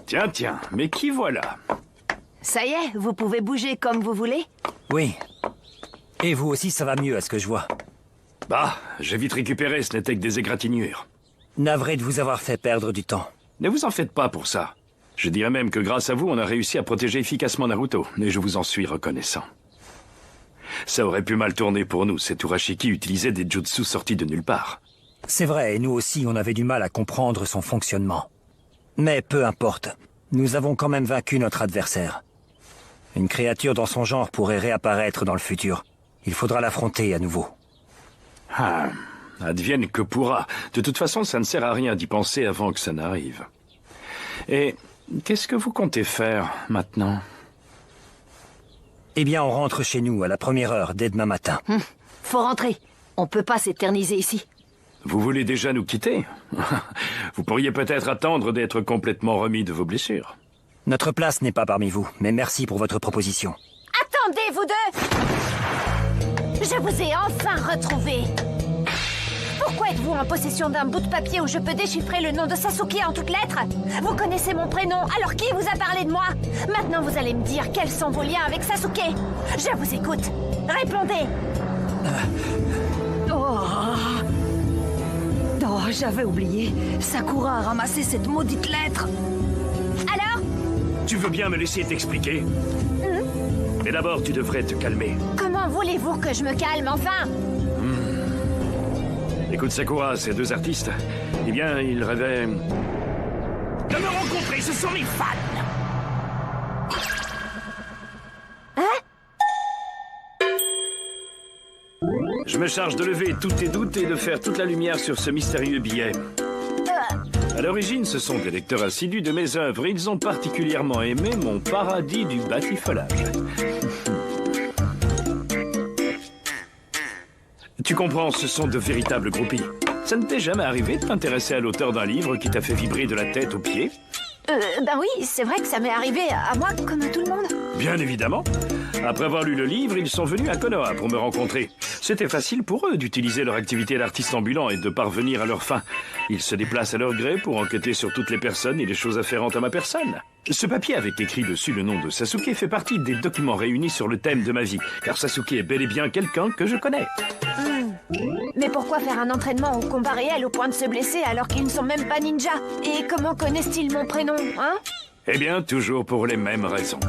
Tiens, tiens, mais qui voilà? Ça y est, vous pouvez bouger comme vous voulez? Oui. Et vous aussi, ça va mieux à ce que je vois. Bah, j'ai vite récupéré, ce n'était que des égratignures. Navré de vous avoir fait perdre du temps. Ne vous en faites pas pour ça. Je dirais même que grâce à vous, on a réussi à protéger efficacement Naruto, et je vous en suis reconnaissant. Ça aurait pu mal tourner pour nous, cet Urashiki utilisait des jutsu sortis de nulle part. C'est vrai, et nous aussi, on avait du mal à comprendre son fonctionnement. Mais peu importe, nous avons quand même vaincu notre adversaire. Une créature dans son genre pourrait réapparaître dans le futur. Il faudra l'affronter à nouveau. Ah, advienne que pourra. De toute façon, ça ne sert à rien d'y penser avant que ça n'arrive. Et qu'est-ce que vous comptez faire maintenant? Eh bien, on rentre chez nous à la première heure, dès demain matin. Faut rentrer. On peut pas s'éterniser ici. Vous voulez déjà nous quitter? Vous pourriez peut-être attendre d'être complètement remis de vos blessures. Notre place n'est pas parmi vous, mais merci pour votre proposition. Attendez, vous deux! Je vous ai enfin retrouvé. Pourquoi êtes-vous en possession d'un bout de papier où je peux déchiffrer le nom de Sasuke en toutes lettres? Vous connaissez mon prénom, alors qui vous a parlé de moi? Maintenant, vous allez me dire quels sont vos liens avec Sasuke. Je vous écoute. Répondez. Oh, j'avais oublié. Sakura a ramassé cette maudite lettre. Alors? Tu veux bien me laisser t'expliquer? Mais d'abord, tu devrais te calmer. Comment voulez-vous que je me calme, enfin? Écoute, Sakura, ces deux artistes, eh bien, ils rêvaient... de me rencontrer, ce sont mes fans! Je me charge de lever tous tes doutes et de faire toute la lumière sur ce mystérieux billet. À l'origine, ce sont des lecteurs assidus de mes œuvres et ils ont particulièrement aimé mon paradis du batifolage. Tu comprends, ce sont de véritables groupies. Ça ne t'est jamais arrivé de t'intéresser à l'auteur d'un livre qui t'a fait vibrer de la tête aux pieds? Ben oui, c'est vrai que ça m'est arrivé à moi comme à tout le monde. Bien évidemment. Après avoir lu le livre, ils sont venus à Konoha pour me rencontrer. C'était facile pour eux d'utiliser leur activité d'artiste ambulant et de parvenir à leur fin. Ils se déplacent à leur gré pour enquêter sur toutes les personnes et les choses afférentes à ma personne. Ce papier avec écrit dessus le nom de Sasuke fait partie des documents réunis sur le thème de ma vie, car Sasuke est bel et bien quelqu'un que je connais. Mais pourquoi faire un entraînement au combat réel au point de se blesser alors qu'ils ne sont même pas ninjas? Et comment connaissent-ils mon prénom, hein? Eh bien, toujours pour les mêmes raisons.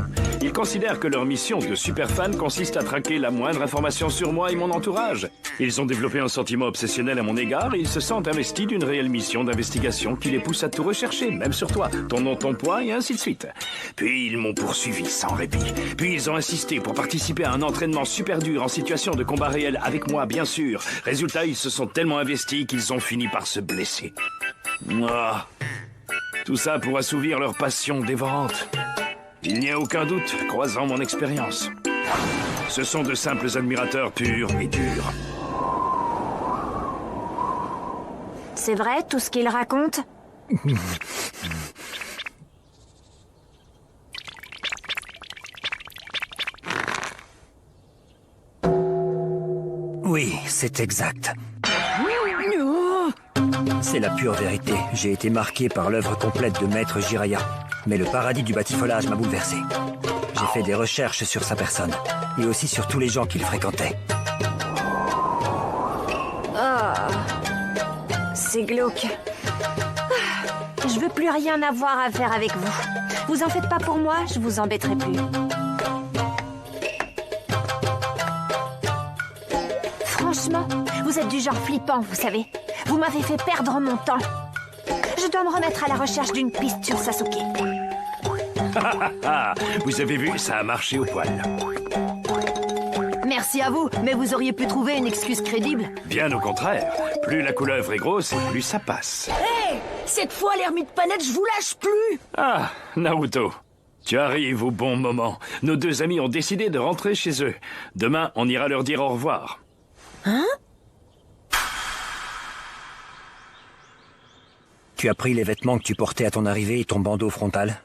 Ils considèrent que leur mission de superfan consiste à traquer la moindre information sur moi et mon entourage. Ils ont développé un sentiment obsessionnel à mon égard et ils se sentent investis d'une réelle mission d'investigation qui les pousse à tout rechercher, même sur toi, ton nom, ton poids et ainsi de suite. Puis ils m'ont poursuivi sans répit. Puis ils ont insisté pour participer à un entraînement super dur en situation de combat réel avec moi, bien sûr. Résultat, ils se sont tellement investis qu'ils ont fini par se blesser. Ah. Tout ça pour assouvir leur passion dévorante. Il n'y a aucun doute, croisant mon expérience. Ce sont de simples admirateurs purs et durs. C'est vrai, tout ce qu'il raconte? Oui, c'est exact. C'est la pure vérité. J'ai été marqué par l'œuvre complète de Maître Jiraiya. Mais le paradis du batifolage m'a bouleversé. J'ai fait des recherches sur sa personne. Et aussi sur tous les gens qu'il fréquentait. C'est glauque. Je veux plus rien avoir à faire avec vous. Vous en faites pas pour moi, je vous embêterai plus. Franchement, vous êtes du genre flippant, vous savez. Vous m'avez fait perdre mon temps. Je dois me remettre à la recherche d'une piste sur Sasuke. Vous avez vu, ça a marché au poil. Merci à vous, mais vous auriez pu trouver une excuse crédible. Bien au contraire. Plus la couleuvre est grosse, et plus ça passe. Hé, cette fois, l'ermite Panette, je vous lâche plus. Ah, Naruto. Tu arrives au bon moment. Nos deux amis ont décidé de rentrer chez eux. Demain, on ira leur dire au revoir. Hein? Tu as pris les vêtements que tu portais à ton arrivée et ton bandeau frontal?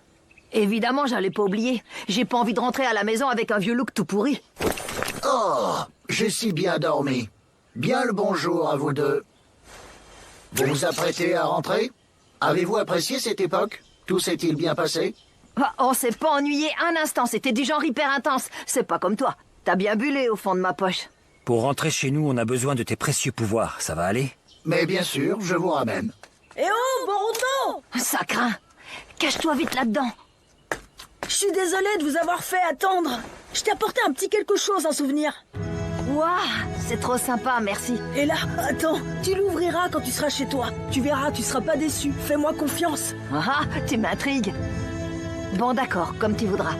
Évidemment, j'allais pas oublier. J'ai pas envie de rentrer à la maison avec un vieux look tout pourri. Oh, j'ai si bien dormi. Bien le bonjour à vous deux. Vous vous apprêtez à rentrer? Avez-vous apprécié cette époque? Tout s'est-il bien passé? Ah, on s'est pas ennuyé un instant, c'était du genre hyper intense. C'est pas comme toi. T'as bien bulé au fond de ma poche. Pour rentrer chez nous, on a besoin de tes précieux pouvoirs, ça va aller? Mais bien sûr, je vous ramène. Eh oh, Boruto! Ça craint. Cache-toi vite là-dedans. Je suis désolée de vous avoir fait attendre. Je t'ai apporté un petit quelque chose en souvenir. Waouh, c'est trop sympa, merci. Et là, attends, tu l'ouvriras quand tu seras chez toi. Tu verras, tu seras pas déçu. Fais-moi confiance. Ah, tu m'intrigues. Bon d'accord, comme tu voudras.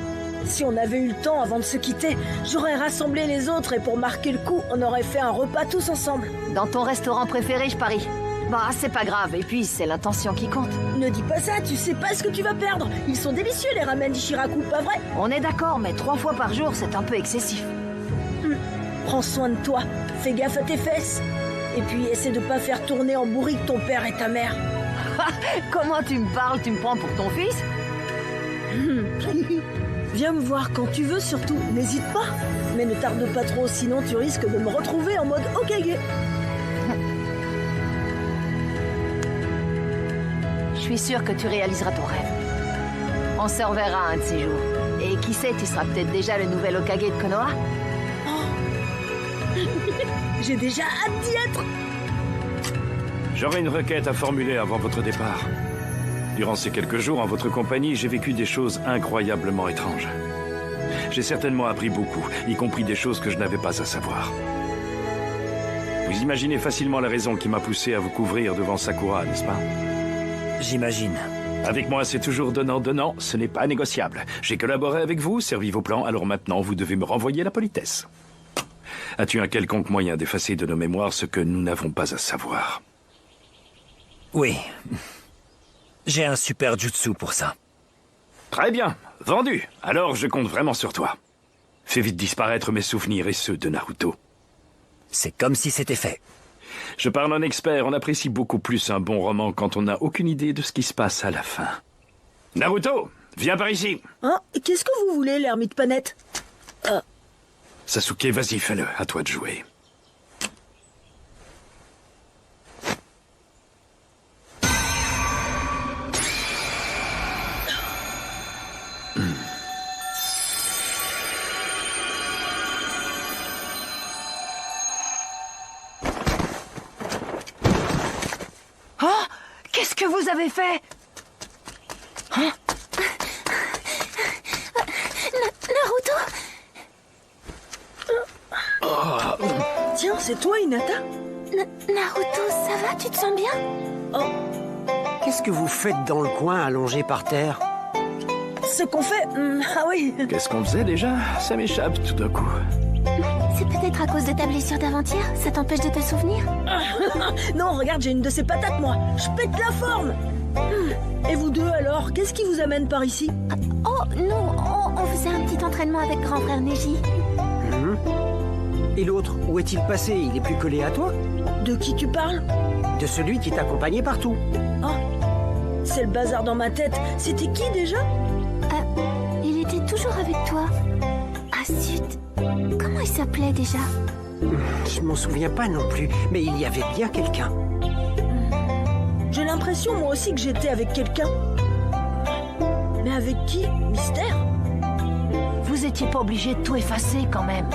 Si on avait eu le temps avant de se quitter, j'aurais rassemblé les autres et pour marquer le coup, on aurait fait un repas tous ensemble. Dans ton restaurant préféré, je parie. Bah, c'est pas grave, et puis c'est l'intention qui compte. Ne dis pas ça, tu sais pas ce que tu vas perdre. Ils sont délicieux les ramen d'Ichiraku, pas vrai? On est d'accord, mais 3 fois par jour, c'est un peu excessif. Prends soin de toi, fais gaffe à tes fesses. Et puis essaie de pas faire tourner en bourrique ton père et ta mère. Comment tu me parles? Tu me prends pour ton fils? Viens me voir quand tu veux surtout, n'hésite pas. Mais ne tarde pas trop, sinon tu risques de me retrouver en mode Hokage. Je suis sûre que tu réaliseras ton rêve. On se reverra un de ces jours. Et qui sait, tu seras peut-être déjà le nouvel Hokage de Konoha? J'ai déjà hâte d'y être. J'aurai une requête à formuler avant votre départ. Durant ces quelques jours en votre compagnie, j'ai vécu des choses incroyablement étranges. J'ai certainement appris beaucoup, y compris des choses que je n'avais pas à savoir. Vous imaginez facilement la raison qui m'a poussé à vous couvrir devant Sakura, n'est-ce pas? J'imagine. Avec moi, c'est toujours donnant-donnant, ce n'est pas négociable. J'ai collaboré avec vous, servi vos plans, alors maintenant, vous devez me renvoyer la politesse. As-tu un quelconque moyen d'effacer de nos mémoires ce que nous n'avons pas à savoir? Oui. J'ai un super jutsu pour ça. Très bien, vendu. Alors je compte vraiment sur toi. Fais vite disparaître mes souvenirs et ceux de Naruto. C'est comme si c'était fait. Je parle en expert, on apprécie beaucoup plus un bon roman quand on n'a aucune idée de ce qui se passe à la fin. Naruto, viens par ici. Hein? Qu'est-ce que vous voulez, l'ermite panette? Sasuke, vas-y, fais-le, à toi de jouer. Oh, qu'est-ce que vous avez fait? Naruto? Tiens, c'est toi, Hinata? Naruto, ça va? Tu te sens bien? Qu'est-ce que vous faites dans le coin, allongé par terre? Ce qu'on fait... ah oui. Qu'est-ce qu'on faisait déjà? Ça m'échappe tout d'un coup. C'est peut-être à cause de ta blessure d'avant-hier? Ça t'empêche de te souvenir? Non, regarde, j'ai une de ces patates, moi. Je pète la forme. Et vous deux, alors? Qu'est-ce qui vous amène par ici? Oh, non, on faisait un petit entraînement avec grand frère Neji. Et l'autre, où est-il passé? Il est plus collé à toi? De qui tu parles? De celui qui t'accompagnait partout. Ah, c'est le bazar dans ma tête. C'était qui, déjà? Il était toujours avec toi. Ah, zut. Comment il s'appelait déjà? Je m'en souviens pas non plus, mais il y avait bien quelqu'un. J'ai l'impression, moi aussi, que j'étais avec quelqu'un. Mais avec qui? Mystère? Vous étiez pas obligé de tout effacer quand même.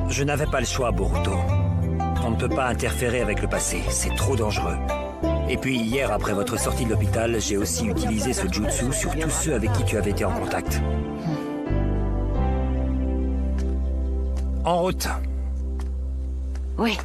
Je n'avais pas le choix, Boruto. On ne peut pas interférer avec le passé, c'est trop dangereux. Et puis hier, après votre sortie de l'hôpital, j'ai aussi utilisé ce jutsu sur tous ceux avec qui tu avais été en contact. En route. Oui.